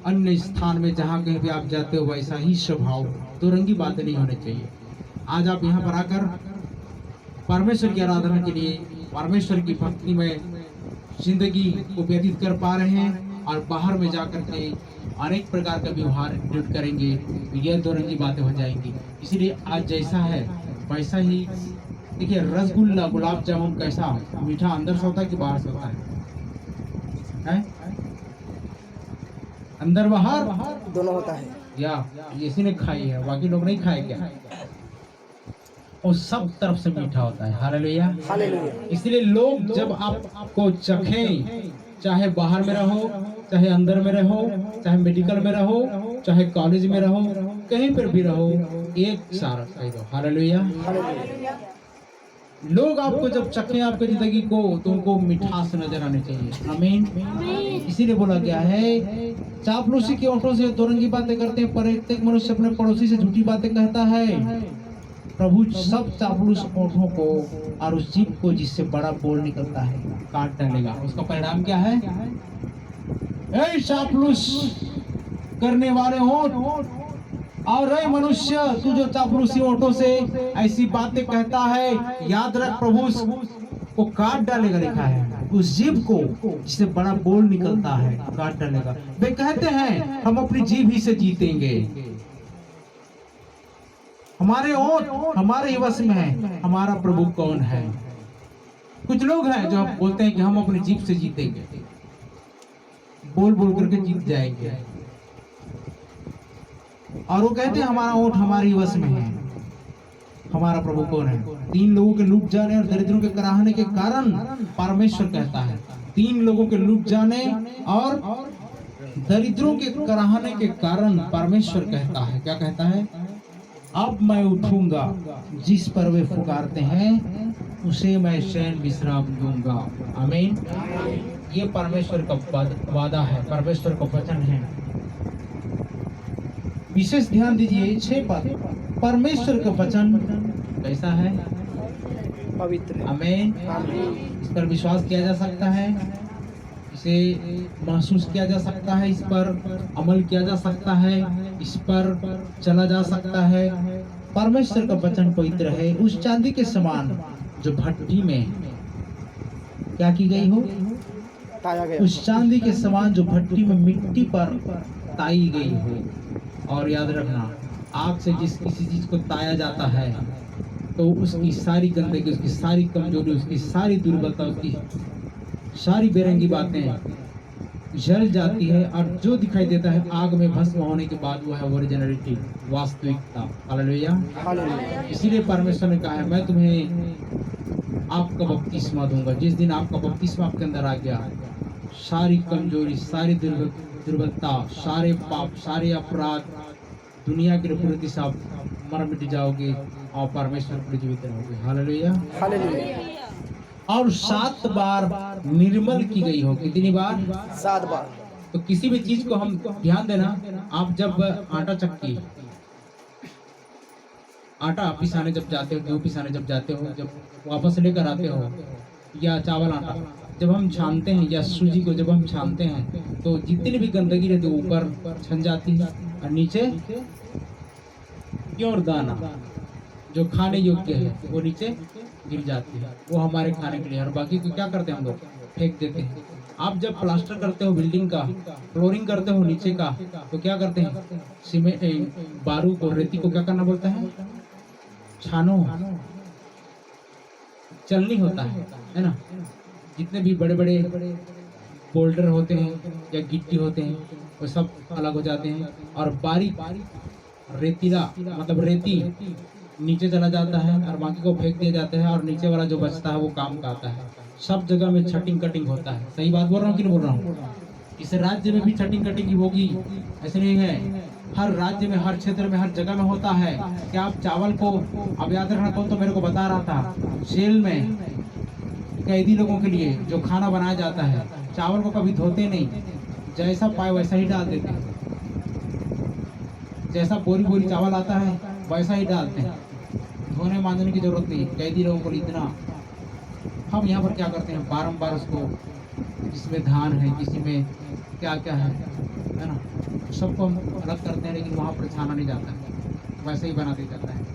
अन्य स्थान में जहाँ कहीं भी आप जाते हो वैसा ही स्वभाव, दो रंगी बातें नहीं होनी चाहिए। आज आप यहाँ पर आकर परमेश्वर की आराधना के लिए, परमेश्वर की भक्ति में जिंदगी को व्यतीत कर पा रहे हैं, और बाहर में जाकर के अनेक प्रकार का व्यवहार इंक्लूड करेंगे, यह दो रंगी बातें हो जाएंगी। इसलिए आज जैसा है वैसा ही देखिए। रसगुल्ला, गुलाब जामुन कैसा मीठा अंदर से होता है कि बाहर से होता है? अंदर बाहर दोनों होता है। या इसी ने खाई है, बाकी लोग नहीं खाए क्या? और सब तरफ से मीठा होता है। Hallelujah, hallelujah. इसलिए लोग जब आपको चखें, चाहे बाहर में रहो, चाहे अंदर में रहो, चाहे मेडिकल में रहो, चाहे कॉलेज में रहो, कहीं पर भी रहो, एक सारा कह दो हालेलुया। लोग आपको जब चखें आपकी जिंदगी को, तो उनको मिठास नजर आनी चाहिए। आमीन। इसीलिए बोला गया है, चापलूसी के ओठों से दो रंगी बातें करते हैं, प्रत्येक मनुष्य अपने पड़ोसी से झूठी बातें कहता है। प्रभु सब चापलूस ओठों को और उस जीभ को जिससे बड़ा बोल निकलता है काट डालेगा। उसका परिणाम क्या है? ऐ चापलूस करने वाले होठ, और ऐ मनुष्य तू जो चापलूसी ओठों से ऐसी बातें कहता है, याद रख प्रभु को काट डालेगा। लिखा है उस जीभ को जिससे बड़ा बोल निकलता है काट डालेगा। वे कहते हैं हम अपनी जीभ ही से जीतेंगे, हमारे ओठ हमारे वश में है, हमारा प्रभु कौन है? कुछ लोग हैं जो बोलते हैं कि हम अपनी जीभ से जीतेंगे, बोल बोल करके जीत जाएंगे, और वो कहते हैं हमारा ओठ हमारी वश में है, हमारा प्रभु कौन है? 3 लोगों के लूट जाने और दरिद्रों के कराहने के कारण परमेश्वर कहता है, 3 लोगों के लूट जाने और दरिद्रों के कराहने के कारण परमेश्वर कहता है, क्या कहता है? अब मैं उठूंगा, जिस पर वे पुकारते हैं उसे मैं शयन विश्राम दूंगा। आमीन। ये परमेश्वर का वादा है, परमेश्वर का वचन है। विशेष ध्यान दीजिए 6 पद। परमेश्वर का वचन कैसा है? पवित्र। आमीन। इस पर विश्वास किया जा सकता है, इसे महसूस किया जा सकता है, इस पर अमल किया जा सकता है, इस पर चला जा सकता है। परमेश्वर का वचन पवित्र है, उस चांदी के समान जो भट्टी में क्या की गई हो, ताया गया। उस चांदी के समान जो भट्टी में मिट्टी पर ताई गई हो। और याद रखना, आग से जिस किसी चीज को ताया जाता है तो उसकी सारी गंदगी, उसकी सारी कमजोरी, उसकी सारी दुर्बलता, उसकी सारी बेरंगी बातें जल जाती है, और जो दिखाई देता है आग में भस्म होने के बाद वो है ओरिजिनलिटी, वास्तविकता। हालेलुया। हालेलुया। इसीलिए परमेश्वर ने कहा है मैं तुम्हें आपका बपतिस्मा दूंगा। जिस दिन आपका बपतिस्मा आपके अंदर आ गया, सारी कमजोरी, सारी दुर्बलता, सारे पाप, सारे अपराध, दुनिया के प्रति सब मर मिट जाओगे और परमेश्वर पर जीवित रहोगे। हालेलुया। हालेलुया। और 7 बार निर्मल की गई हो। कितनी बार? 7 बार। तो किसी भी चीज को हम ध्यान देना, आप जब आटा चक्की, आटा पिसाने जब जाते हो, गेहूं पिसाने जब जाते हो, जब वापस लेकर आते हो, या चावल आटा जब हम छानते हैं, या सूजी को जब हम छानते हैं, तो जितनी भी गंदगी रहती है ऊपर छन जाती है, और नीचे प्योर दाना जो खाने योग्य है वो नीचे गिर जाती है, वो हमारे खाने के लिए। और बाकी को क्या करते हैं हम लोग? फेंक देते हैं। आप जब प्लास्टर करते हो बिल्डिंग का, फ्लोरिंग करते हो नीचे का, तो क्या करते हैं? सीमेंट, बारू को, रेती को क्या करना बोलता है? छानो, चलनी होता है ना। जितने भी बड़े बड़े बोल्डर होते हैं या गिट्टी होते हैं वो सब अलग हो जाते हैं, और बारीक रेतीला मतलब रेती नीचे चला जाता है, और बाकी को फेंक दिया जाता है, और नीचे वाला जो बचता है वो काम का आता है। सब जगह में छटिंग कटिंग होता है। सही बात बोल रहा हूँ कि नहीं बोल रहा हूँ? इस राज्य में भी छटिंग कटिंग की होगी, ऐसे नहीं है। हर राज्य में, हर क्षेत्र में, हर जगह में होता है। क्या आप चावल को, अब याद रखना, कौन तो मेरे को बता रहा था, जेल में कैदी लोगों के लिए जो खाना बनाया जाता है, चावल को कभी धोते नहीं, जैसा पाए वैसा ही डाल देते हैं। जैसा बोरी बोरी चावल आता है वैसा ही डालते हैं, धोने मांजने की जरूरत नहीं। कैदी लोगों को इतना, हम यहाँ पर क्या करते हैं, बारंबार उसको, जिसमें धान है, किसी में क्या क्या है ना, सबको हम अलग करते हैं, लेकिन वहां पर छाना नहीं जाता है, वैसे ही बना दिया जाता है।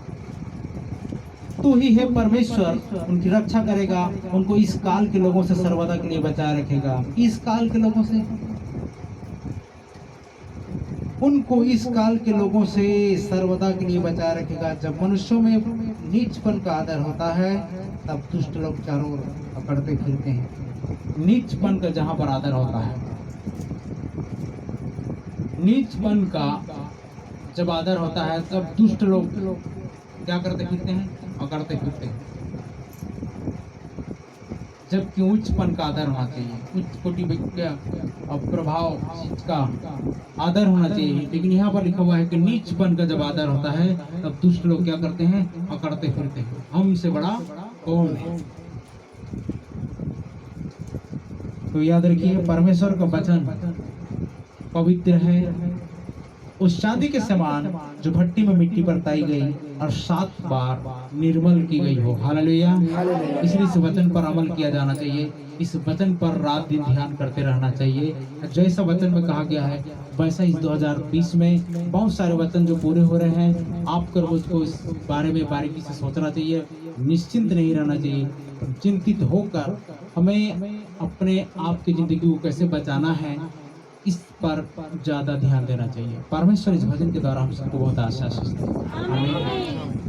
तू ही है परमेश्वर, उनकी रक्षा करेगा, उनको इस काल के लोगों से सर्वदा के लिए बचाए रखेगा। इस काल के लोगों से, उनको इस काल के लोगों से सर्वदा के लिए बचाए रखेगा। जब मनुष्यों में नीचपन का आदर होता है, तब दुष्ट लोग चारों ओर पकड़ते फिरते हैं। नीचपन का जहां पर आदर होता है, नीचपन का जब आदर होता है, तब दुष्ट लोग क्या करते फिरते हैं, अकड़ते फिरते हैं। जबकि उच्चपन का आदर होना चाहिए, उच्च कोटि और प्रभाव का आदर होना चाहिए। लेकिन यहाँ पर लिखा हुआ है कि नीचपन का जब आदर होता है, तब दुष्ट लोग क्या करते हैं, अकड़ते फिरते हैं। हमसे बड़ा कौन है? तो याद रखिए, परमेश्वर का वचन पवित्र है, उस चांदी के समान जो भट्टी में मिट्टी पर ताई गई और 7 बार निर्मल की गई हो। हालेलुया। इसलिए इस वचन पर अमल किया जाना चाहिए, इस वचन पर रात दिन ध्यान करते रहना चाहिए। जैसा वचन में कहा गया है, वैसा इस 2020 में बहुत सारे वचन जो पूरे हो रहे हैं, आपको रोज को इस बारे में बारीकी से सोचना चाहिए, निश्चिंत नहीं रहना चाहिए। चिंतित होकर हमें अपने आप की जिंदगी को कैसे बचाना है, इस पर ज्यादा ध्यान देना चाहिए। परमेश्वर इस भजन के द्वारा हम सबको बहुत आशीष दें। आमीन।